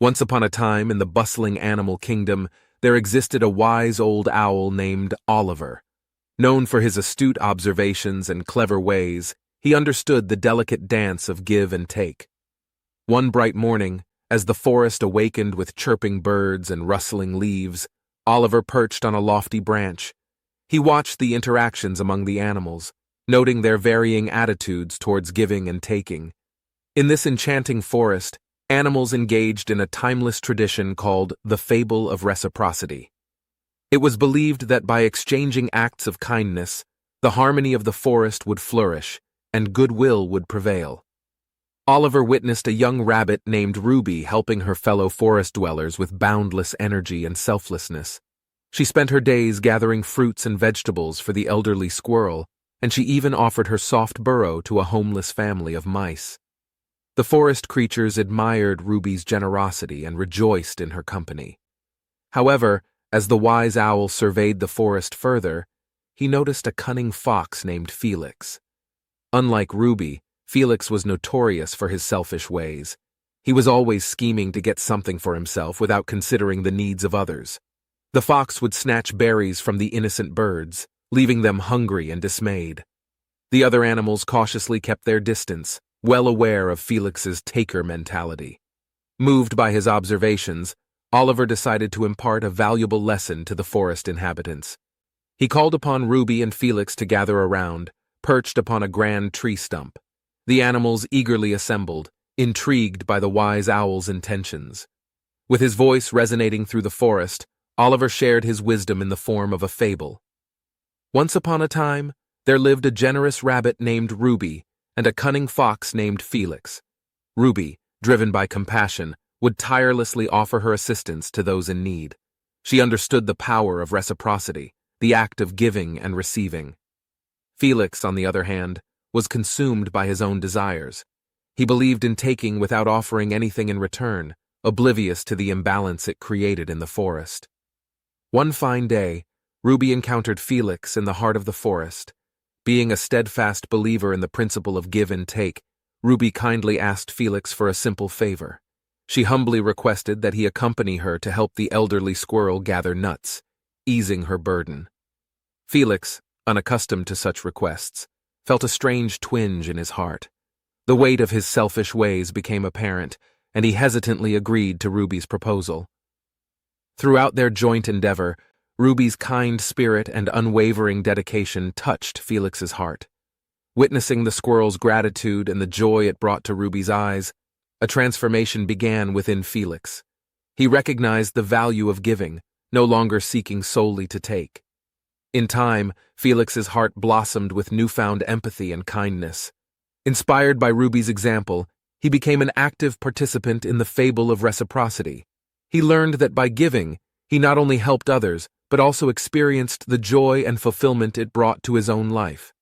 Once upon a time, in the bustling animal kingdom, there existed a wise old owl named Oliver. Known for his astute observations and clever ways, he understood the delicate dance of give and take. One bright morning, as the forest awakened with chirping birds and rustling leaves, Oliver perched on a lofty branch. He watched the interactions among the animals, noting their varying attitudes towards giving and taking. In this enchanting forest, animals engaged in a timeless tradition called the fable of reciprocity. It was believed that by exchanging acts of kindness, the harmony of the forest would flourish and goodwill would prevail. Oliver witnessed a young rabbit named Ruby helping her fellow forest dwellers with boundless energy and selflessness. She spent her days gathering fruits and vegetables for the elderly squirrel, and she even offered her soft burrow to a homeless family of mice. The forest creatures admired Ruby's generosity and rejoiced in her company. However, as the wise owl surveyed the forest further, he noticed a cunning fox named Felix. Unlike Ruby, Felix was notorious for his selfish ways. He was always scheming to get something for himself without considering the needs of others. The fox would snatch berries from the innocent birds, leaving them hungry and dismayed. The other animals cautiously kept their distance, well aware of Felix's taker mentality. Moved by his observations, Oliver decided to impart a valuable lesson to the forest inhabitants. He called upon Ruby and Felix to gather around, perched upon a grand tree stump. The animals eagerly assembled, intrigued by the wise owl's intentions. With his voice resonating through the forest, Oliver shared his wisdom in the form of a fable. Once upon a time, there lived a generous rabbit named Ruby and a cunning fox named Felix. Ruby, driven by compassion, would tirelessly offer her assistance to those in need. She understood the power of reciprocity, the act of giving and receiving. Felix, on the other hand, was consumed by his own desires. He believed in taking without offering anything in return, oblivious to the imbalance it created in the forest. One fine day, Ruby encountered Felix in the heart of the forest. Being a steadfast believer in the principle of give and take, Ruby kindly asked Felix for a simple favor. She humbly requested that he accompany her to help the elderly squirrel gather nuts, easing her burden. Felix, unaccustomed to such requests, felt a strange twinge in his heart. The weight of his selfish ways became apparent, and he hesitantly agreed to Ruby's proposal. Throughout their joint endeavor, Ruby's kind spirit and unwavering dedication touched Felix's heart. Witnessing the squirrel's gratitude and the joy it brought to Ruby's eyes, a transformation began within Felix. He recognized the value of giving, no longer seeking solely to take. In time, Felix's heart blossomed with newfound empathy and kindness. Inspired by Ruby's example, he became an active participant in the fable of reciprocity. He learned that by giving, he not only helped others, but also experienced the joy and fulfillment it brought to his own life.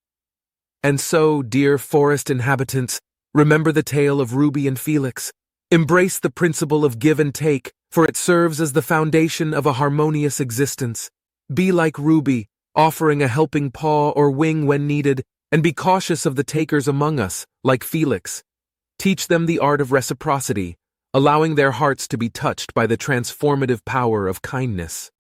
And so, dear forest inhabitants, remember the tale of Ruby and Felix. Embrace the principle of give and take, for it serves as the foundation of a harmonious existence. Be like Ruby, offering a helping paw or wing when needed, and be cautious of the takers among us, like Felix. Teach them the art of reciprocity, allowing their hearts to be touched by the transformative power of kindness.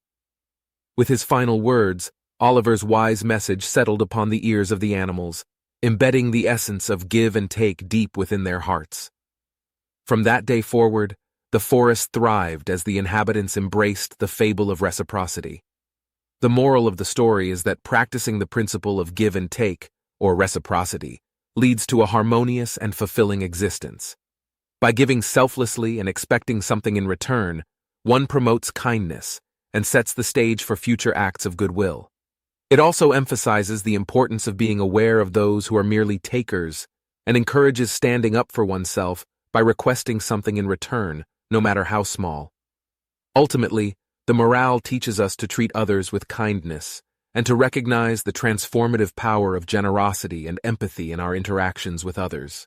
With his final words, Oliver's wise message settled upon the ears of the animals, embedding the essence of give and take deep within their hearts. From that day forward, the forest thrived as the inhabitants embraced the fable of reciprocity. The moral of the story is that practicing the principle of give and take, or reciprocity, leads to a harmonious and fulfilling existence. By giving selflessly and expecting something in return, one promotes kindness and sets the stage for future acts of goodwill. It also emphasizes the importance of being aware of those who are merely takers and encourages standing up for oneself by requesting something in return, no matter how small. Ultimately, the morale teaches us to treat others with kindness and to recognize the transformative power of generosity and empathy in our interactions with others.